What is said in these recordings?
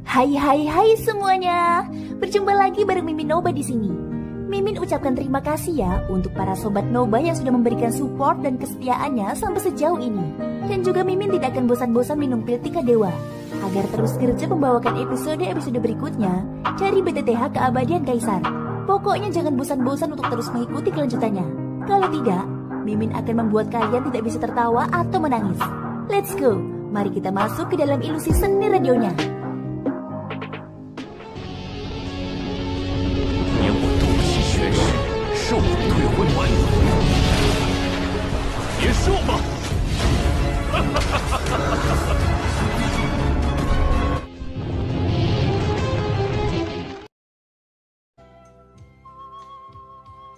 Hai semuanya. Berjumpa lagi bareng Mimin Noba di sini. Mimin ucapkan terima kasih ya untuk para sobat Noba yang sudah memberikan support dan kesetiaannya sampai sejauh ini. Dan juga Mimin tidak akan bosan-bosan minum pil Tika Dewa agar terus kerja membawakan episode-episode berikutnya dari BTTH Keabadian Kaisar. Pokoknya jangan bosan-bosan untuk terus mengikuti kelanjutannya. Kalau tidak, Mimin akan membuat kalian tidak bisa tertawa atau menangis. Let's go, mari kita masuk ke dalam ilusi seni radionya.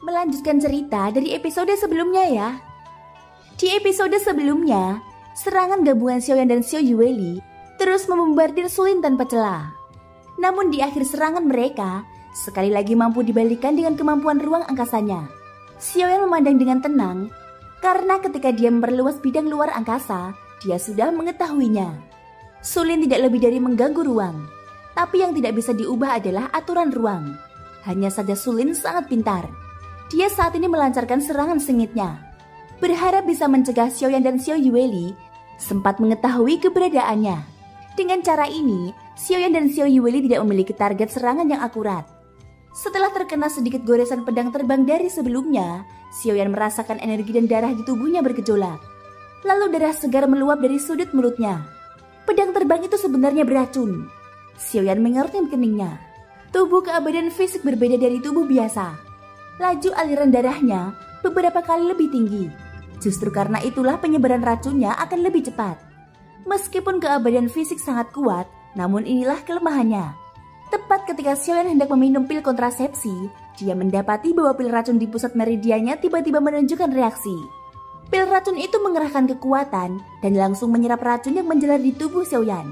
Melanjutkan cerita dari episode sebelumnya ya. Di episode sebelumnya, serangan gabungan Xiaoyan dan Xiao Yueli terus membombardir Sulin tanpa celah. Namun di akhir serangan mereka, sekali lagi mampu dibalikan dengan kemampuan ruang angkasanya. Xiaoyan memandang dengan tenang, karena ketika dia memperluas bidang luar angkasa, dia sudah mengetahuinya. Sulin tidak lebih dari mengganggu ruang, tapi yang tidak bisa diubah adalah aturan ruang. Hanya saja Sulin sangat pintar. Dia saat ini melancarkan serangan sengitnya, berharap bisa mencegah Xiaoyan dan Xiao Yueli sempat mengetahui keberadaannya. Dengan cara ini, Xiaoyan dan Xiao Yueli tidak memiliki target serangan yang akurat. Setelah terkena sedikit goresan pedang terbang dari sebelumnya, Xiaoyan merasakan energi dan darah di tubuhnya bergejolak. Lalu darah segar meluap dari sudut mulutnya. Pedang terbang itu sebenarnya beracun. Xiaoyan mengerutkan keningnya. Tubuh keabadian fisik berbeda dari tubuh biasa. Laju aliran darahnya beberapa kali lebih tinggi. Justru karena itulah penyebaran racunnya akan lebih cepat. Meskipun keabadian fisik sangat kuat, namun inilah kelemahannya. Tepat ketika Xiaoyan hendak meminum pil kontrasepsi, dia mendapati bahwa pil racun di pusat meridiannya tiba-tiba menunjukkan reaksi. Pil racun itu mengerahkan kekuatan dan langsung menyerap racun yang menjalar di tubuh Xiaoyan.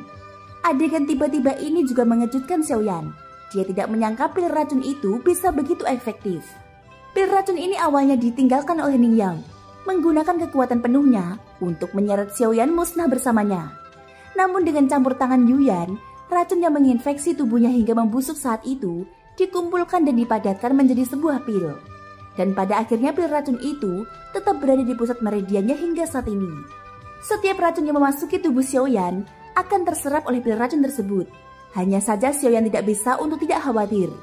Adegan tiba-tiba ini juga mengejutkan Xiaoyan. Dia tidak menyangka pil racun itu bisa begitu efektif. Pil racun ini awalnya ditinggalkan oleh Ning Yang, menggunakan kekuatan penuhnya untuk menyeret Xiaoyan musnah bersamanya. Namun dengan campur tangan Yuyan, racun yang menginfeksi tubuhnya hingga membusuk saat itu dikumpulkan dan dipadatkan menjadi sebuah pil. Dan pada akhirnya pil racun itu tetap berada di pusat meridiannya hingga saat ini. Setiap racun yang memasuki tubuh Xiaoyan akan terserap oleh pil racun tersebut. Hanya saja Xiaoyan tidak bisa untuk tidak khawatir.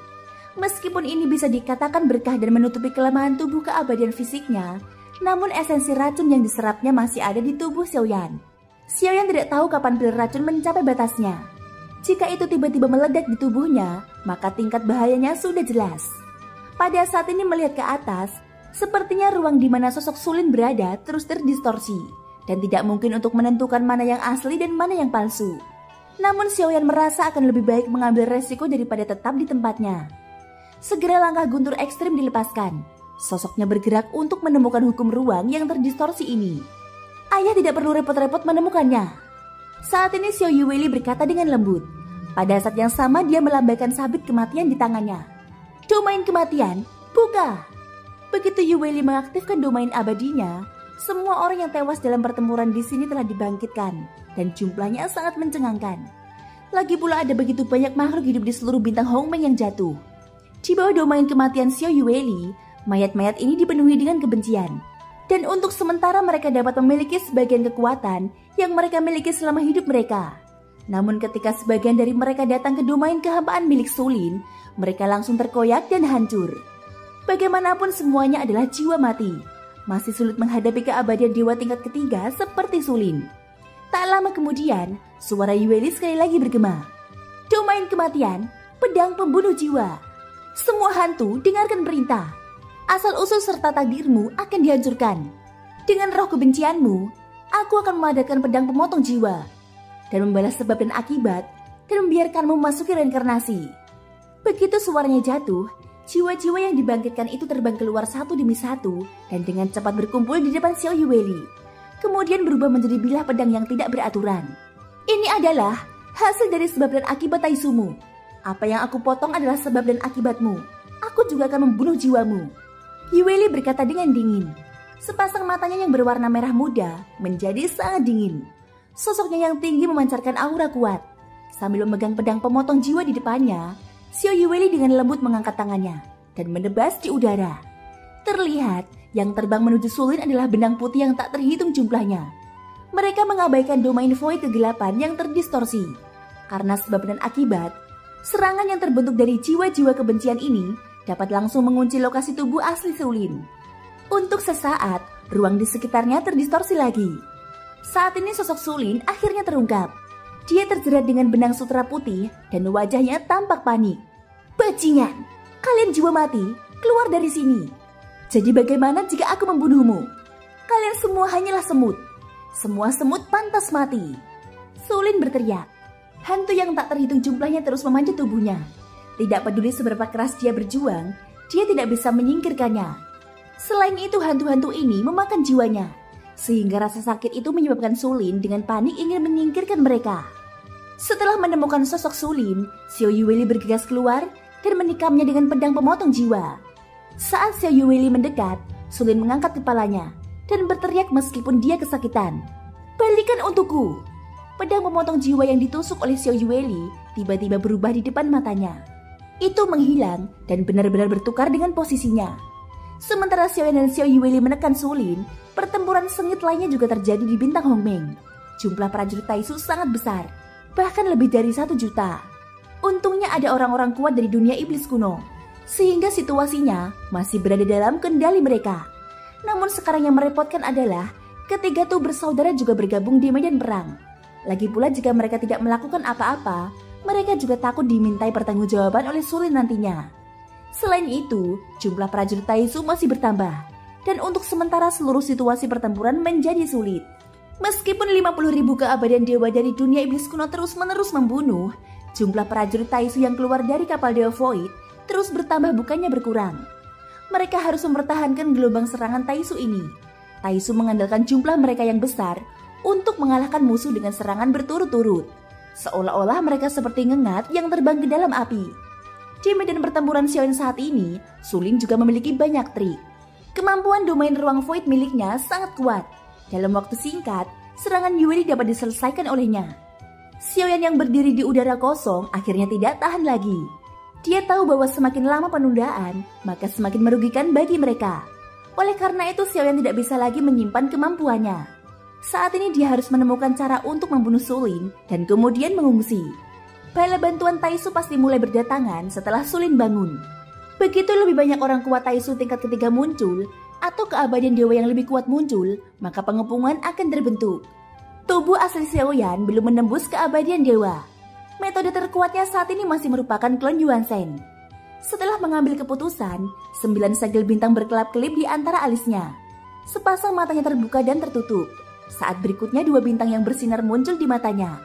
Meskipun ini bisa dikatakan berkah dan menutupi kelemahan tubuh keabadian fisiknya, namun esensi racun yang diserapnya masih ada di tubuh Xiaoyan. Xiaoyan tidak tahu kapan pil racun mencapai batasnya. Jika itu tiba-tiba meledak di tubuhnya, maka tingkat bahayanya sudah jelas. Pada saat ini melihat ke atas, sepertinya ruang di mana sosok Sulin berada terus terdistorsi, dan tidak mungkin untuk menentukan mana yang asli dan mana yang palsu. Namun Xiaoyan merasa akan lebih baik mengambil resiko daripada tetap di tempatnya. Segera langkah guntur ekstrim dilepaskan. Sosoknya bergerak untuk menemukan hukum ruang yang terdistorsi ini. Ayah tidak perlu repot-repot menemukannya. Saat ini Xiao Yueli berkata dengan lembut. Pada saat yang sama dia melambaikan sabit kematian di tangannya. Domain kematian, buka! Begitu Yueli mengaktifkan domain abadinya, semua orang yang tewas dalam pertempuran di sini telah dibangkitkan dan jumlahnya sangat mencengangkan. Lagi pula ada begitu banyak makhluk hidup di seluruh bintang Hongmeng yang jatuh. Di bawah domain kematian Xiao Yueli, mayat-mayat ini dipenuhi dengan kebencian. Dan untuk sementara mereka dapat memiliki sebagian kekuatan yang mereka miliki selama hidup mereka. Namun ketika sebagian dari mereka datang ke domain kehampaan milik Sulin, mereka langsung terkoyak dan hancur. Bagaimanapun semuanya adalah jiwa mati. Masih sulit menghadapi keabadian dewa tingkat ketiga seperti Sulin. Tak lama kemudian, suara Yueli sekali lagi bergema. Domain kematian, pedang pembunuh jiwa. Semua hantu dengarkan perintah. Asal-usul serta takdirmu akan dihancurkan. Dengan roh kebencianmu, aku akan mengadakan pedang pemotong jiwa dan membalas sebab dan akibat dan membiarkanmu memasuki reinkarnasi. Begitu suaranya jatuh, jiwa-jiwa yang dibangkitkan itu terbang keluar satu demi satu dan dengan cepat berkumpul di depan Xiao Yueli. Kemudian berubah menjadi bilah pedang yang tidak beraturan. Ini adalah hasil dari sebab dan akibat taisumu. Apa yang aku potong adalah sebab dan akibatmu. Aku juga akan membunuh jiwamu. Yueli berkata dengan dingin. Sepasang matanya yang berwarna merah muda menjadi sangat dingin. Sosoknya yang tinggi memancarkan aura kuat. Sambil memegang pedang pemotong jiwa di depannya, Xiao Yueli dengan lembut mengangkat tangannya dan menebas di udara. Terlihat yang terbang menuju Sulin adalah benang putih yang tak terhitung jumlahnya. Mereka mengabaikan domain void kegelapan yang terdistorsi. Karena sebab dan akibat, serangan yang terbentuk dari jiwa-jiwa kebencian ini dapat langsung mengunci lokasi tubuh asli Sulin. Untuk sesaat, ruang di sekitarnya terdistorsi lagi. Saat ini sosok Sulin akhirnya terungkap. Dia terjerat dengan benang sutera putih dan wajahnya tampak panik. Bajingan, kalian jiwa mati, keluar dari sini. Jadi bagaimana jika aku membunuhmu? Kalian semua hanyalah semut. Semua semut pantas mati. Sulin berteriak. Hantu yang tak terhitung jumlahnya terus memanjat tubuhnya. Tidak peduli seberapa keras dia berjuang, dia tidak bisa menyingkirkannya. Selain itu hantu-hantu ini memakan jiwanya. Sehingga rasa sakit itu menyebabkan Sulin dengan panik ingin menyingkirkan mereka. Setelah menemukan sosok Sulin, Xiao Yueli bergegas keluar dan menikamnya dengan pedang pemotong jiwa. Saat Xiao Yueli mendekat, Sulin mengangkat kepalanya dan berteriak meskipun dia kesakitan. Balikan untukku! Pedang pemotong jiwa yang ditusuk oleh Xiao Yueli tiba-tiba berubah di depan matanya. Itu menghilang dan benar-benar bertukar dengan posisinya. Sementara Xiaoyan dan Xiao Yueli menekan Sulin, pertempuran sengit lainnya juga terjadi di bintang Hongmeng. Jumlah prajurit Taisu sangat besar, bahkan lebih dari 1 juta. Untungnya ada orang-orang kuat dari dunia iblis kuno, sehingga situasinya masih berada dalam kendali mereka. Namun sekarang yang merepotkan adalah ketiga tuh bersaudara juga bergabung di medan perang. Lagi pula jika mereka tidak melakukan apa-apa, mereka juga takut dimintai pertanggungjawaban oleh Sulin nantinya. Selain itu, jumlah prajurit Taisu masih bertambah, dan untuk sementara seluruh situasi pertempuran menjadi sulit. Meskipun 50.000 keabadian dewa dari dunia iblis kuno terus-menerus membunuh, jumlah prajurit Taisu yang keluar dari kapal Dewa Void terus bertambah bukannya berkurang. Mereka harus mempertahankan gelombang serangan Taisu ini. Taisu mengandalkan jumlah mereka yang besar untuk mengalahkan musuh dengan serangan berturut-turut. Seolah-olah mereka seperti ngengat yang terbang ke dalam api. Di medan pertempuran Xiaoyan saat ini, Sulin juga memiliki banyak trik. Kemampuan domain ruang void miliknya sangat kuat. Dalam waktu singkat, serangan Yueli dapat diselesaikan olehnya. Xiaoyan yang berdiri di udara kosong akhirnya tidak tahan lagi. Dia tahu bahwa semakin lama penundaan, maka semakin merugikan bagi mereka. Oleh karena itu, Xiaoyan tidak bisa lagi menyimpan kemampuannya. Saat ini dia harus menemukan cara untuk membunuh Sulin dan kemudian mengungsi. Bala bantuan Taisu pasti mulai berdatangan setelah Sulin bangun. Begitu lebih banyak orang kuat Taisu tingkat ketiga muncul, atau keabadian dewa yang lebih kuat muncul, maka pengepungan akan terbentuk. Tubuh asli Xiaoyan belum menembus keabadian dewa. Metode terkuatnya saat ini masih merupakan klon Yuan Shen. Setelah mengambil keputusan, 9 segel bintang berkelap-kelip di antara alisnya. Sepasang matanya terbuka dan tertutup. Saat berikutnya 2 bintang yang bersinar muncul di matanya.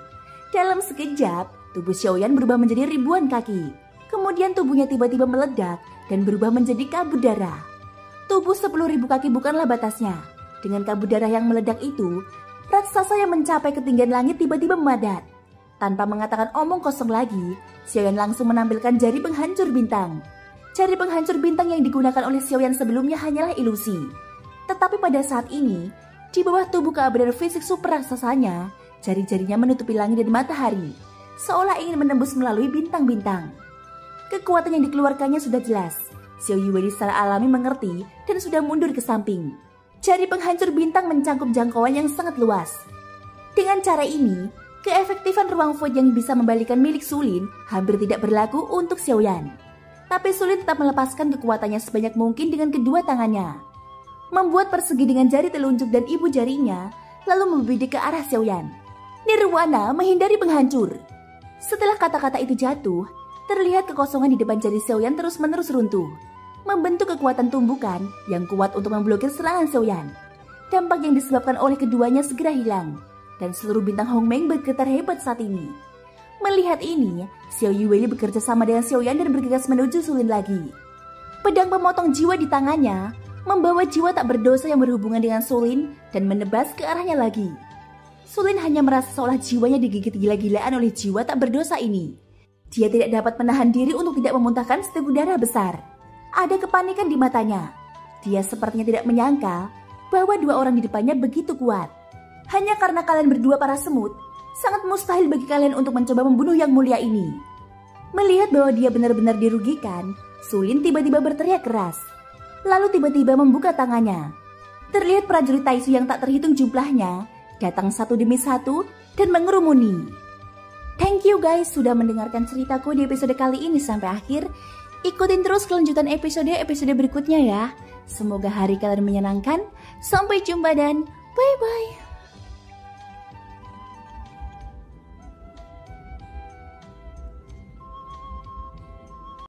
Dalam sekejap, tubuh Xiaoyan berubah menjadi ribuan kaki. Kemudian tubuhnya tiba-tiba meledak dan berubah menjadi kabut darah. Tubuh 10.000 kaki bukanlah batasnya. Dengan kabut darah yang meledak itu, raksasa yang mencapai ketinggian langit tiba-tiba memadat. Tanpa mengatakan omong kosong lagi, Xiaoyan langsung menampilkan jari penghancur bintang. Jari penghancur bintang yang digunakan oleh Xiaoyan sebelumnya hanyalah ilusi. Tetapi pada saat ini, di bawah tubuh keabadian fisik super raksasanya, jari-jarinya menutupi langit dan matahari, seolah ingin menembus melalui bintang-bintang. Kekuatan yang dikeluarkannya sudah jelas. Xiao Yueli secara alami mengerti dan sudah mundur ke samping. Jari penghancur bintang mencangkup jangkauan yang sangat luas. Dengan cara ini, keefektifan ruang void yang bisa membalikan milik Sulin hampir tidak berlaku untuk Xiaoyan. Tapi Sulin tetap melepaskan kekuatannya sebanyak mungkin dengan kedua tangannya. Membuat persegi dengan jari telunjuk dan ibu jarinya, lalu membidik ke arah Xiaoyan. Nirwana menghindari penghancur. Setelah kata-kata itu jatuh, terlihat kekosongan di depan jari Xiaoyan terus-menerus runtuh, membentuk kekuatan tumbukan yang kuat untuk memblokir serangan Xiaoyan. Dampak yang disebabkan oleh keduanya segera hilang, dan seluruh bintang Hongmeng bergetar hebat saat ini. Melihat ini, Xiao Yueli bekerja sama dengan Xiaoyan dan bergegas menuju Sulin lagi. Pedang pemotong jiwa di tangannya membawa jiwa tak berdosa yang berhubungan dengan Sulin dan menebas ke arahnya lagi. Sulin hanya merasa seolah jiwanya digigit gila-gilaan oleh jiwa tak berdosa ini. Dia tidak dapat menahan diri untuk tidak memuntahkan seteguk darah besar. Ada kepanikan di matanya. Dia sepertinya tidak menyangka bahwa 2 orang di depannya begitu kuat. Hanya karena kalian berdua para semut, sangat mustahil bagi kalian untuk mencoba membunuh yang mulia ini. Melihat bahwa dia benar-benar dirugikan, Sulin tiba-tiba berteriak keras. Lalu tiba-tiba membuka tangannya. Terlihat prajurit Taisu yang tak terhitung jumlahnya datang satu demi satu dan mengerumuni. Thank you guys sudah mendengarkan ceritaku di episode kali ini sampai akhir. Ikutin terus kelanjutan episode berikutnya ya. Semoga hari kalian menyenangkan. Sampai jumpa dan bye-bye.